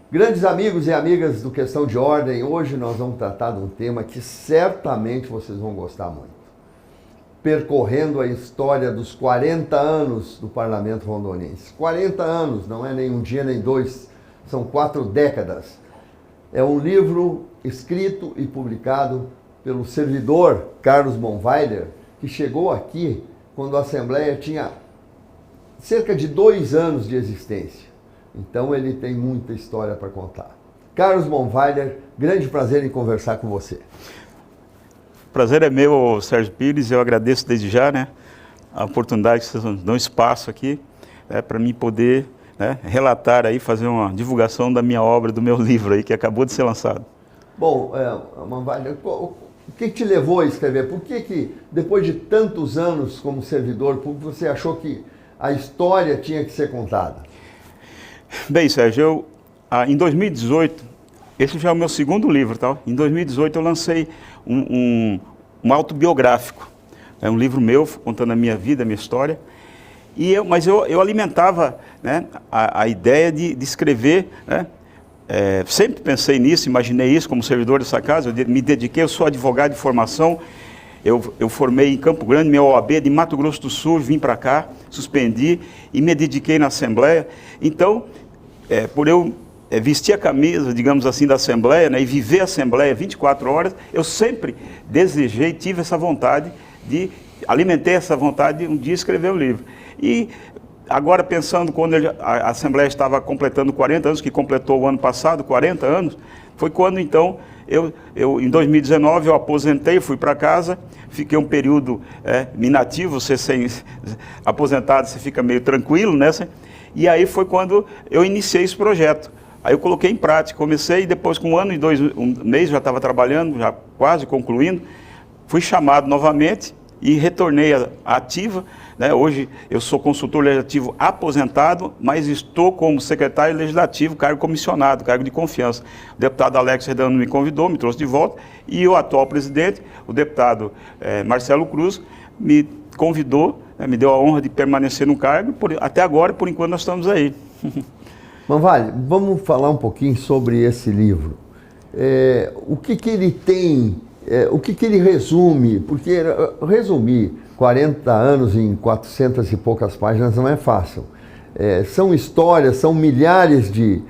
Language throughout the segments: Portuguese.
Grandes amigos e amigas do Questão de Ordem, hoje nós vamos tratar de um tema que certamente vocês vão gostar muito. Percorrendo a história dos 40 anos do Parlamento Rondonense. 40 anos, não é nem um dia nem dois, são 4 décadas. É um livro escrito e publicado pelo servidor Carlos Bonweiler, que chegou aqui quando a Assembleia tinha cerca de 2 anos de existência. Então ele tem muita história para contar. Carlos Bonweiler, grande prazer em conversar com você. O prazer é meu, Sérgio Pires, eu agradeço desde já, a oportunidade que vocês dão espaço aqui, para mim poder relatar aí, fazer uma divulgação da minha obra, do meu livro aí, que acabou de ser lançado. Bom, Bonweiler, o que te levou a escrever? Por que depois de tantos anos como servidor público, você achou que a história tinha que ser contada? Bem, Sérgio, em 2018, esse já é o meu segundo livro, tá? Em 2018 eu lancei um autobiográfico, um livro meu contando a minha vida, a minha história, mas eu alimentava a ideia de escrever, sempre pensei nisso, imaginei isso como servidor dessa casa, eu me dediquei, eu sou advogado de formação, eu formei em Campo Grande, minha OAB de Mato Grosso do Sul, vim para cá, suspendi e me dediquei na Assembleia. Então, por eu vestir a camisa, digamos assim, da Assembleia, e viver a Assembleia 24 horas, eu sempre desejei, tive essa vontade alimentei essa vontade de um dia escrever um livro. E agora pensando, quando a Assembleia estava completando 40 anos, que completou o ano passado, 40 anos, foi quando então, em 2019, eu aposentei, fui para casa, fiquei um período inativo, você aposentado, você fica meio tranquilo, e aí foi quando eu iniciei esse projeto. Aí eu coloquei em prática, comecei, e depois com 1 ano e 2 meses, já estava trabalhando, já quase concluindo, fui chamado novamente e retornei à ativa. Hoje eu sou consultor legislativo aposentado, mas estou como secretário legislativo, cargo comissionado, cargo de confiança. O deputado Alex Redano me convidou, me trouxe de volta, e o atual presidente, o deputado Marcelo Cruz, me convidou, me deu a honra de permanecer no cargo, até agora, por enquanto nós estamos aí. Bonweiler, vamos falar um pouquinho sobre esse livro. O que ele tem, o que ele resume, porque resumir 40 anos em 400 e poucas páginas não é fácil. São histórias, são milhares de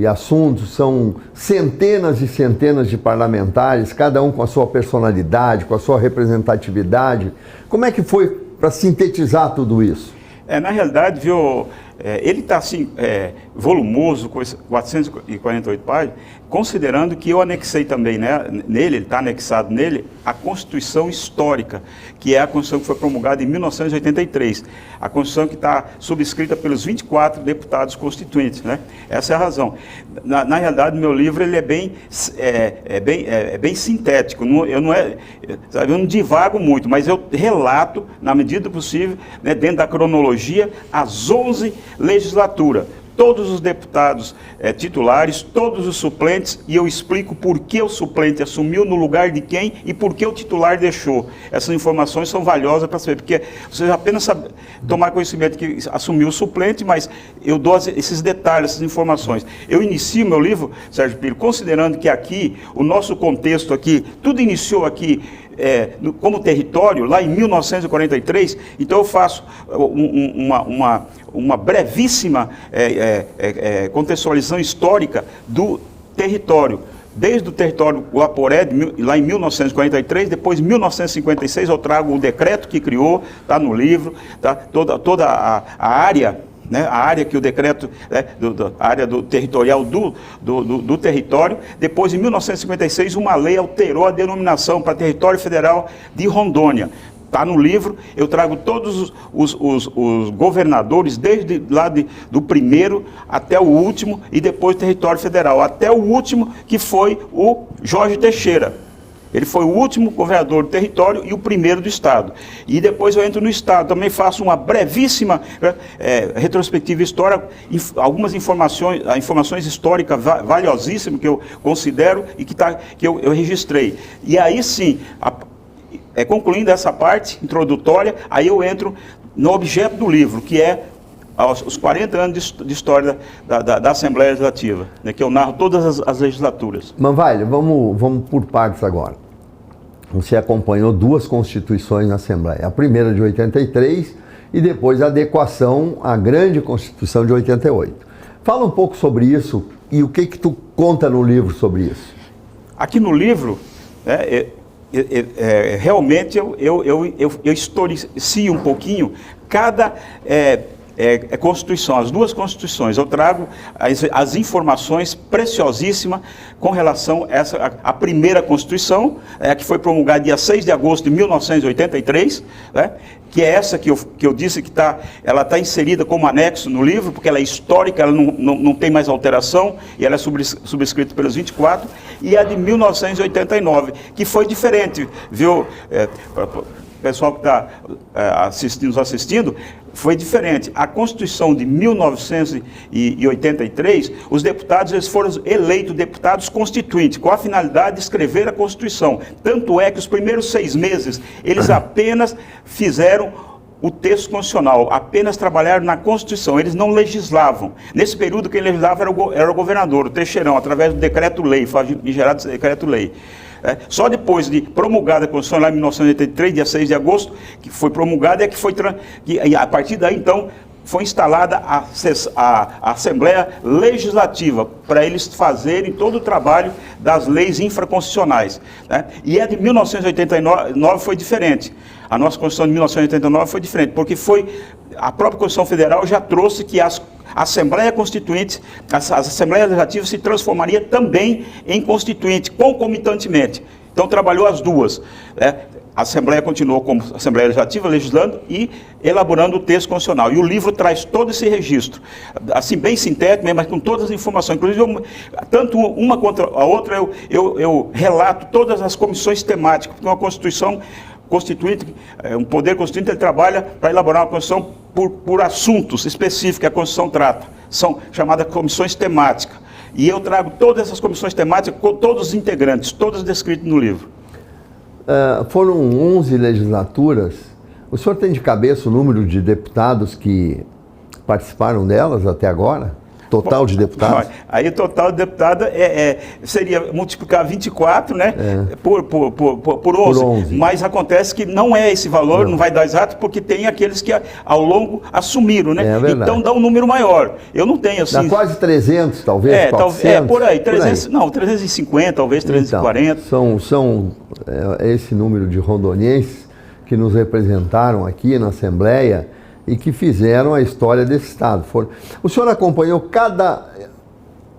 assuntos, são centenas e centenas de parlamentares, cada um com a sua personalidade, com a sua representatividade. Como é que foi para sintetizar tudo isso? Na realidade, viu, ele está assim, volumoso, com 448 páginas, considerando que eu anexei também nele, ele está anexado nele, a Constituição Histórica, que é a Constituição que foi promulgada em 1983, a Constituição que está subscrita pelos 24 deputados constituintes, Essa é a razão. Na realidade, meu livro ele é bem sintético, eu não divago muito, mas eu relato, na medida do possível, dentro da cronologia, as 11 legislaturas. Todos os deputados titulares, todos os suplentes, e eu explico por que o suplente assumiu no lugar de quem e por que o titular deixou. Essas informações são valiosas para saber, porque você apenas sabe tomar conhecimento que assumiu o suplente, mas eu dou esses detalhes, essas informações. Eu inicio meu livro, Sérgio Pires, considerando que aqui, o nosso contexto aqui, tudo iniciou aqui como território, lá em 1943, então eu faço uma brevíssima contextualização histórica do território. Desde o território Guaporé, lá em 1943, depois em 1956 eu trago o decreto que criou, está no livro, toda a área, a área que o decreto, a área territorial do território. Depois, em 1956, uma lei alterou a denominação para território federal de Rondônia. Está no livro, eu trago todos os governadores, desde lá do primeiro até o último, e depois território federal, até o último, que foi o Jorge Teixeira. Ele foi o último governador do território e o primeiro do estado. E depois eu entro no estado, também faço uma brevíssima retrospectiva histórica, algumas informações históricas valiosíssimas que eu considero e que eu registrei. E aí sim, concluindo essa parte introdutória, aí eu entro no objeto do livro, que é os 40 anos de história da Assembleia Legislativa, né, que eu narro todas as legislaturas. Manvalho, vamos por partes agora. Você acompanhou 2 constituições na Assembleia, a primeira de 83 e depois a adequação à grande Constituição de 88. Fala um pouco sobre isso e o que tu conta no livro sobre isso. Aqui no livro, realmente eu historicio um pouquinho cada Constituição, as 2 Constituições. Eu trago as informações preciosíssimas com relação a primeira Constituição, que foi promulgada dia 6 de agosto de 1983, né, que é essa que eu disse que ela está inserida como anexo no livro, porque ela é histórica, ela não tem mais alteração, e ela é subscrita pelos 24, e a de 1989, que foi diferente, viu? O pessoal que está nos assistindo, foi diferente. A Constituição de 1983, os deputados eles foram eleitos deputados constituintes, com a finalidade de escrever a Constituição. Tanto é que os primeiros 6 meses, eles apenas fizeram o texto constitucional, apenas trabalharam na Constituição, eles não legislavam. Nesse período, quem legislava era o governador, o Teixeirão, através do decreto-lei, gerado decreto-lei. Só depois de promulgada a Constituição, lá em 1983, dia 6 de agosto, que foi promulgada, e a partir daí, então, foi instalada a Assembleia Legislativa, para eles fazerem todo o trabalho das leis infraconstitucionais. Né? E a de 1989 foi diferente. A nossa Constituição de 1989 foi diferente, porque a própria Constituição Federal já trouxe que a Assembleia Constituinte, as Assembleias Legislativas se transformaria também em Constituinte, concomitantemente. Então trabalhou as 2. A Assembleia continuou como Assembleia Legislativa, legislando e elaborando o texto constitucional. E o livro traz todo esse registro, assim, bem sintético, mas com todas as informações. Inclusive, tanto uma quanto a outra, eu relato todas as comissões temáticas, porque uma Constituição Constituinte, um poder constituinte, ele trabalha para elaborar uma Constituição por assuntos específicos que a Constituição trata. São chamadas comissões temáticas. E eu trago todas essas comissões temáticas com todos os integrantes, todas descritas no livro. Foram 11 legislaturas. O senhor tem de cabeça o número de deputados que participaram delas até agora? Total de deputados? Aí o total de deputados seria multiplicar 24, né, por 11. Mas acontece que não é esse valor, não vai dar exato, porque tem aqueles que ao longo assumiram, né? Então dá um número maior. Eu não tenho assim... Dá quase 300, talvez, 400? Por aí, 300, não, 350, talvez 340. Então, são esse número de rondonienses que nos representaram aqui na Assembleia e que fizeram a história desse Estado. O senhor acompanhou cada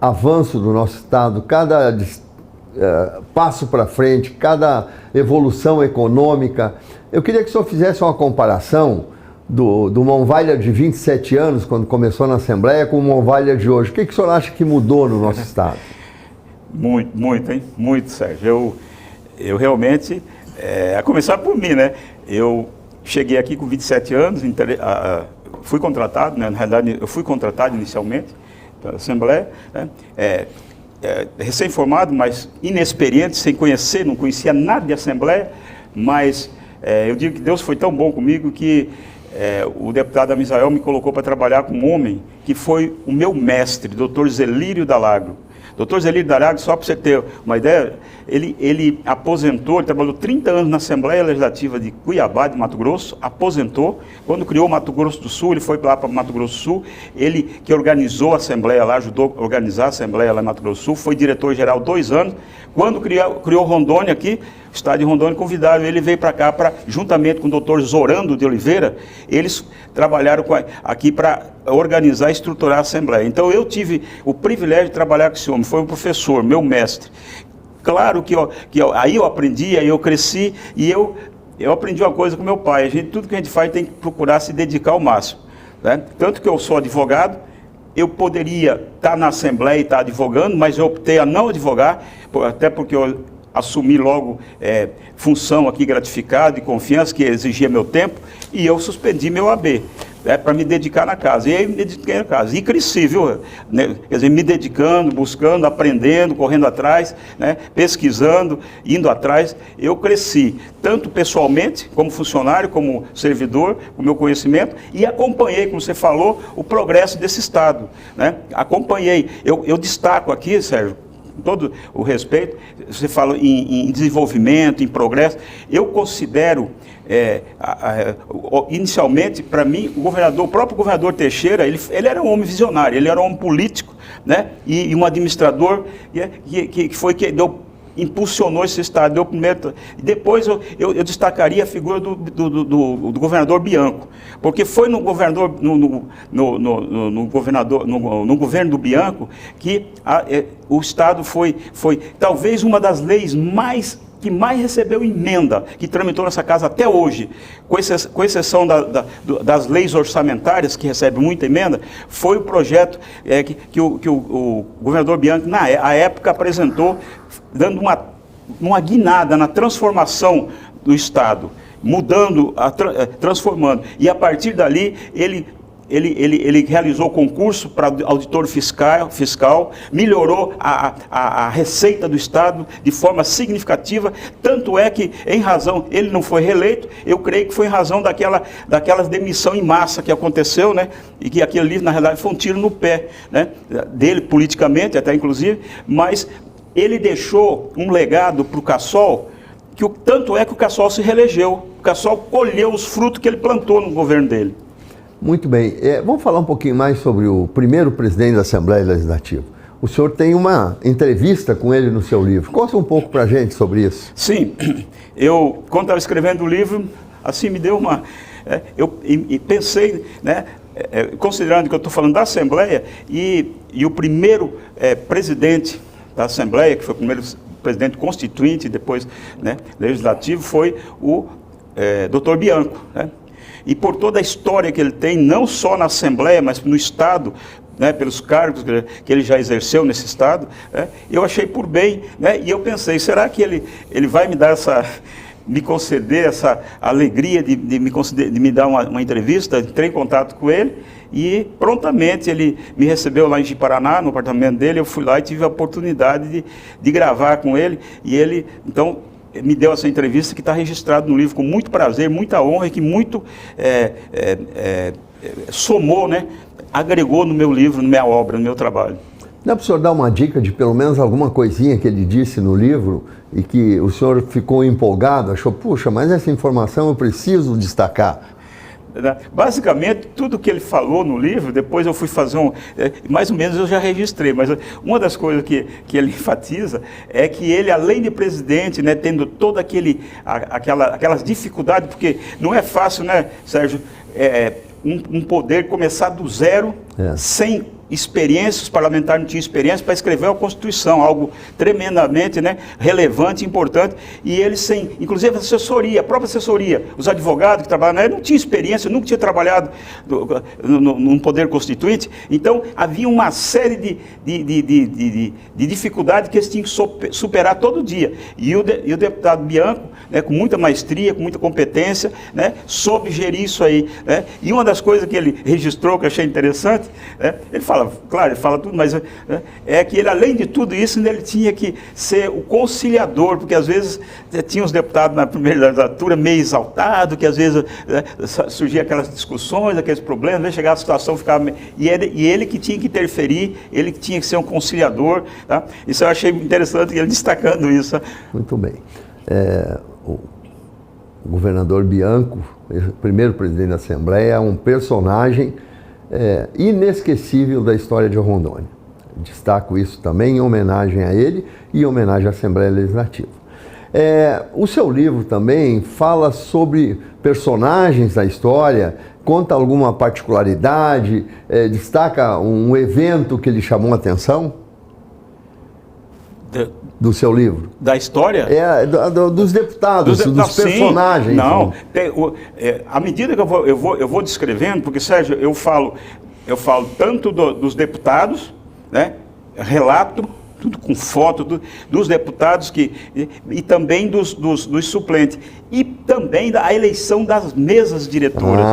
avanço do nosso Estado, cada passo para frente, cada evolução econômica. Eu queria que o senhor fizesse uma comparação do Monvalha de 27 anos, quando começou na Assembleia, com o Monvalha de hoje. O que o senhor acha que mudou no nosso Estado? Muito, hein? Muito, Sérgio. Eu realmente, a começar por mim, né? Eu cheguei aqui com 27 anos, fui contratado, né? Na realidade eu fui contratado inicialmente pela Assembleia, né? Recém-formado, mas inexperiente, sem conhecer, não conhecia nada de Assembleia, mas eu digo que Deus foi tão bom comigo que o deputado Amisael me colocou para trabalhar com um homem que foi o meu mestre, Dr. Zelírio Dalagro. Dr. Zelírio Dalagro, só para você ter uma ideia, ele aposentou, ele trabalhou 30 anos na Assembleia Legislativa de Cuiabá, de Mato Grosso, aposentou. Quando criou Mato Grosso do Sul, ele foi lá para Mato Grosso do Sul, ele que organizou a Assembleia lá, ajudou a organizar a Assembleia lá em Mato Grosso do Sul, foi diretor-geral 2 anos. Quando criou Rondônia aqui, o estado de Rondônia, convidaram ele, veio para cá, juntamente com o doutor Zorando de Oliveira, eles trabalharam aqui para organizar e estruturar a Assembleia. Então eu tive o privilégio de trabalhar com esse homem, foi um professor, meu mestre. Claro que aí eu aprendi, aí eu cresci e eu aprendi uma coisa com meu pai, tudo que a gente faz tem que procurar se dedicar ao máximo. Né? Tanto que eu sou advogado, eu poderia estar na Assembleia e estar advogando, mas eu optei a não advogar, até porque eu assumi logo função aqui gratificada e confiança que exigia meu tempo, e eu suspendi meu AB. para me dedicar na casa. E aí me dediquei na casa. E cresci, viu? Né? Quer dizer, me dedicando, buscando, aprendendo, correndo atrás, né? Pesquisando, indo atrás. Eu cresci, tanto pessoalmente, como funcionário, como servidor, com o meu conhecimento, e acompanhei, como você falou, o progresso desse Estado. Né? Acompanhei. Eu destaco aqui, Sérgio, com todo o respeito, você fala em desenvolvimento, em progresso. Eu considero, inicialmente, para mim, o próprio governador Teixeira, ele era um homem visionário, ele era um homem político, né? E um administrador que impulsionou esse Estado, deu primeiro. Depois eu destacaria a figura do governador Bianco, porque foi no governo do Bianco que o Estado foi talvez uma das leis que mais recebeu emenda, que tramitou nessa casa até hoje, com exceção das leis orçamentárias, que recebem muita emenda, foi o projeto que o governador Bianchi, à época, apresentou, dando uma guinada na transformação do Estado, mudando, transformando. E a partir dali, ele realizou concurso para auditor fiscal, melhorou a receita do Estado de forma significativa, tanto é que, em razão, ele não foi reeleito, eu creio que foi em razão daquela demissão em massa que aconteceu, né, e que aquele livro, na realidade, foi um tiro no pé, né, dele, politicamente, até inclusive, mas ele deixou um legado para o Cassol, tanto é que o Cassol se reelegeu, o Cassol colheu os frutos que ele plantou no governo dele. Muito bem. Vamos falar um pouquinho mais sobre o primeiro presidente da Assembleia Legislativa. O senhor tem uma entrevista com ele no seu livro. Conta um pouco para a gente sobre isso. Sim. Quando estava escrevendo o livro, assim me deu uma... eu pensei, né, considerando que eu estou falando da Assembleia, e o primeiro presidente da Assembleia, que foi o primeiro presidente constituinte, depois, né, legislativo, foi o Dr. Bianco, né? E por toda a história que ele tem, não só na Assembleia, mas no Estado, né, pelos cargos que ele já exerceu nesse Estado, né, eu achei por bem, né, e eu pensei, será que ele vai me dar me conceder essa alegria de me dar uma entrevista? Entrei em contato com ele e prontamente ele me recebeu lá em Ji-Paraná, no apartamento dele. Eu fui lá e tive a oportunidade de gravar com ele, e ele, então, me deu essa entrevista que está registrado no livro com muito prazer, muita honra, e que muito somou, né, agregou no meu livro, na minha obra, no meu trabalho. Dá para o senhor dar uma dica de pelo menos alguma coisinha que ele disse no livro e que o senhor ficou empolgado, achou, puxa, mas essa informação eu preciso destacar? Basicamente, tudo que ele falou no livro, depois eu fui fazer mais ou menos eu já registrei, mas uma das coisas que ele enfatiza é que ele, além de presidente, né, tendo toda aquelas dificuldades, porque não é fácil, né, Sérgio, um poder começar do zero, sem experiência, os parlamentares não tinham experiência para escrever uma Constituição, algo tremendamente, né, relevante, importante, e eles sem, inclusive a própria assessoria, os advogados que trabalham, não tinham experiência, nunca tinham trabalhado num poder constituinte, então havia uma série de dificuldades que eles tinham que superar todo dia, e o deputado Bianco, né, com muita maestria, com muita competência, né, soube gerir isso aí, né, e uma das coisas que ele registrou, que eu achei interessante, né, ele fala tudo, mas é que ele, além de tudo isso, ele tinha que ser o conciliador, porque às vezes tinha os deputados na primeira legislatura meio exaltados, que às vezes surgiam aquelas discussões, aqueles problemas, né, chegava a situação, ficava... E ele que tinha que interferir, ele que tinha que ser um conciliador, tá? Isso eu achei interessante, ele destacando isso. Muito bem. O governador Bianco, o primeiro presidente da Assembleia, é um personagem inesquecível da história de Rondônia. Destaco isso também em homenagem a ele e em homenagem à Assembleia Legislativa. O seu livro também fala sobre personagens da história, conta alguma particularidade, destaca um evento que lhe chamou a atenção? Do seu livro? Da história? Dos deputados, dos personagens. Sim. Não, à medida que eu vou descrevendo, porque, Sérgio, eu falo tanto dos deputados, né, relato tudo com foto dos deputados e também dos suplentes. E também da eleição das mesas diretoras.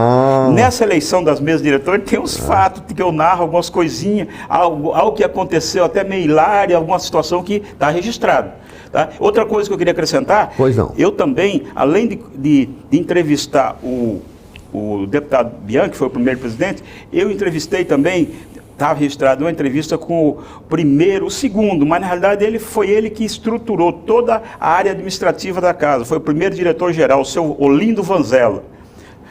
Nessa eleição das mesas diretoras tem uns fatos que eu narro, algumas coisinhas, algo que aconteceu até meio hilário, alguma situação que está registrado. Tá? Outra coisa que eu queria acrescentar, pois não. Eu também, além de entrevistar o deputado Bianchi, que foi o primeiro presidente, eu entrevistei também, estava registrado uma entrevista com o segundo, mas na realidade foi ele que estruturou toda a área administrativa da casa, foi o primeiro diretor-geral, o seu Olindo Vanzella.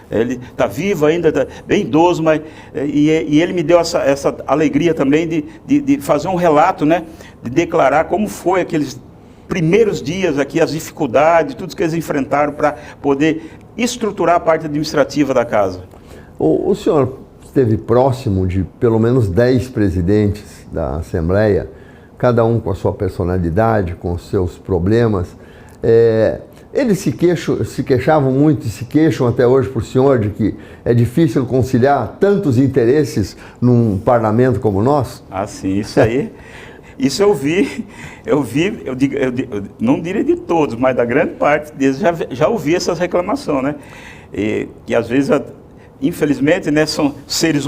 Ele está vivo ainda, tá bem idoso, mas e ele me deu essa alegria também de fazer um relato, né, de declarar como foi aqueles primeiros dias aqui, as dificuldades, tudo que eles enfrentaram para poder estruturar a parte administrativa da casa. O senhor esteve próximo de pelo menos 10 presidentes da Assembleia, cada um com a sua personalidade, com os seus problemas. Eles se queixavam muito e se queixam até hoje por senhor de que é difícil conciliar tantos interesses num parlamento como o nosso? Ah, sim, isso aí. Isso eu não diria de todos, mas da grande parte deles já ouvi essas reclamações, né? E às vezes, infelizmente, né,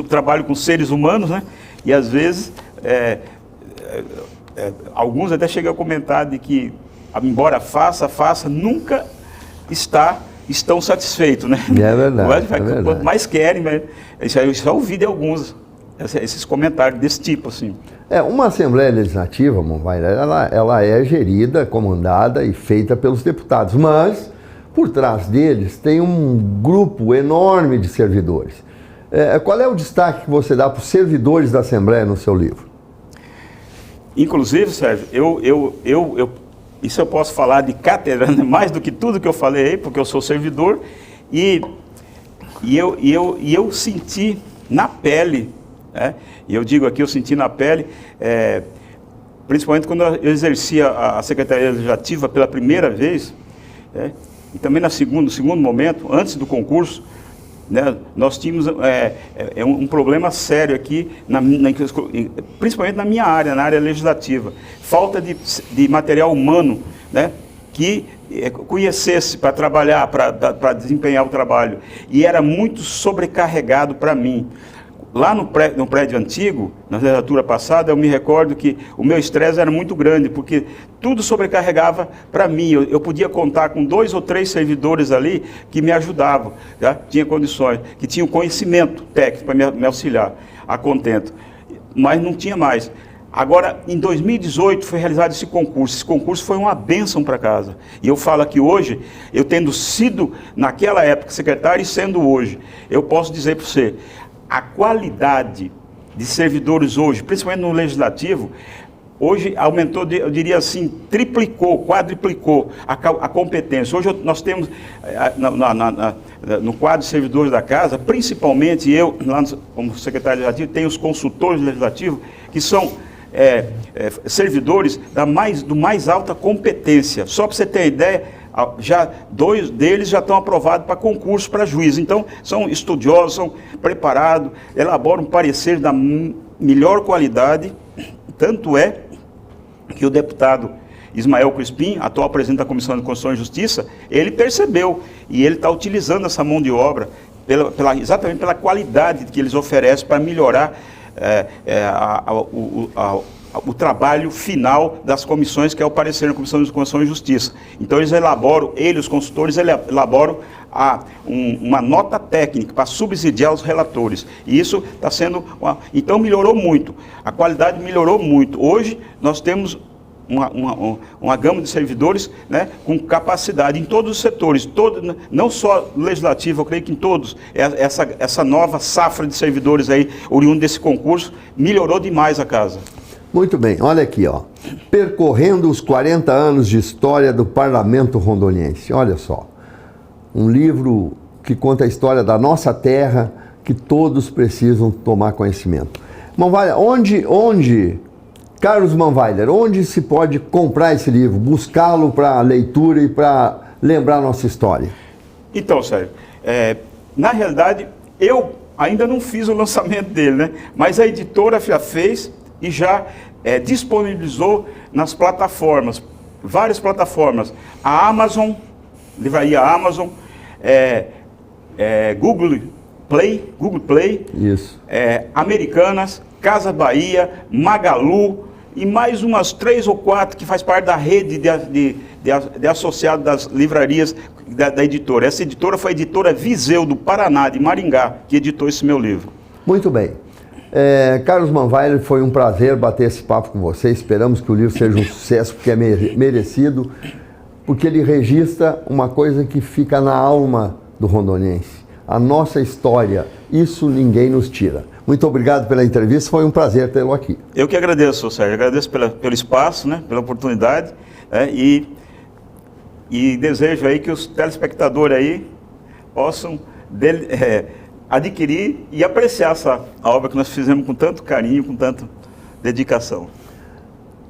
trabalho com seres humanos, né? E às vezes, alguns até chegam a comentar de que, embora faça, nunca estão satisfeitos, né? É verdade. Quanto mais querem, mas eu já ouvi de alguns esses comentários desse tipo, assim. Uma Assembleia Legislativa, Monvailler, ela é gerida, comandada e feita pelos deputados, mas por trás deles tem um grupo enorme de servidores. Qual é o destaque que você dá para os servidores da Assembleia no seu livro? Inclusive, Sérgio, isso eu posso falar de cátedra, né? Mais do que tudo que eu falei aí, porque eu sou servidor, e eu senti na pele, e eu digo aqui, eu senti na pele, principalmente quando eu exercia a Secretaria Legislativa pela primeira vez, e também no segundo momento, antes do concurso, né, nós tínhamos um problema sério aqui, principalmente na minha área, na área legislativa. Falta de material humano, né, que conhecesse para trabalhar, para desempenhar o trabalho. E era muito sobrecarregado para mim. Lá no prédio antigo, na legislatura passada, eu me recordo que o meu estresse era muito grande, porque tudo sobrecarregava para mim. Eu podia contar com 2 ou 3 servidores ali que me ajudavam, tá? Tinha condições, que tinham conhecimento técnico para me auxiliar a contento, mas não tinha mais. Agora, em 2018, foi realizado esse concurso. Esse concurso foi uma bênção para casa. E eu falo aqui hoje, eu tendo sido, naquela época, secretário e sendo hoje, eu posso dizer para você, a qualidade de servidores hoje, principalmente no legislativo, hoje aumentou, eu diria assim, triplicou, quadriplicou a competência. Hoje nós temos, no quadro de servidores da casa, principalmente eu, lá como secretário legislativo, tenho os consultores legislativos, que são servidores do mais alta competência. Só para você ter ideia, 2 deles já estão aprovados para concurso para juiz. Então, são estudiosos, são preparados, elaboram um parecer da melhor qualidade. Tanto é que o deputado Ismael Crispim, atual presidente da Comissão de Constituição e Justiça, ele percebeu e ele está utilizando essa mão de obra exatamente pela qualidade que eles oferecem para melhorar o trabalho final das comissões, que é o parecer na Comissão de Constituição e Justiça. Então os consultores elaboram uma nota técnica para subsidiar os relatores. E isso está sendo... Então melhorou muito, a qualidade melhorou muito. Hoje nós temos uma gama de servidores, né, com capacidade em todos os setores, não só legislativo, eu creio que em todos. Essa nova safra de servidores aí, oriundo desse concurso, melhorou demais a casa. Muito bem, olha aqui, ó. Percorrendo os 40 anos de história do Parlamento Rondoniense. Olha só, um livro que conta a história da nossa terra, que todos precisam tomar conhecimento. Monvailler, Carlos Monvailler, onde se pode comprar esse livro, buscá-lo para leitura e para lembrar a nossa história? Então, Sérgio, na realidade, eu ainda não fiz o lançamento dele, né? Mas a editora já fez e já disponibilizou nas plataformas, várias plataformas. A Amazon, livraria Amazon, Google Play, isso. Americanas, Casa Bahia, Magalu e mais umas 3 ou 4 que faz parte da rede de associados das livrarias da editora. Essa editora foi a editora Viseu, do Paraná, de Maringá, que editou esse meu livro. Muito bem. Carlos Manweiler, foi um prazer bater esse papo com você. Esperamos que o livro seja um sucesso, porque é merecido, porque ele registra uma coisa que fica na alma do rondoniense. A nossa história, isso ninguém nos tira. Muito obrigado pela entrevista, foi um prazer tê-lo aqui. Eu que agradeço, Sérgio, agradeço pelo espaço, né, pela oportunidade, e desejo aí que os telespectadores aí possam adquirir e apreciar essa obra que nós fizemos com tanto carinho, com tanta dedicação.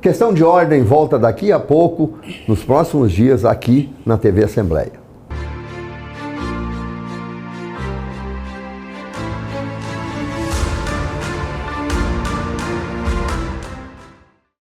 Questão de Ordem volta daqui a pouco, nos próximos dias, aqui na TV Assembleia.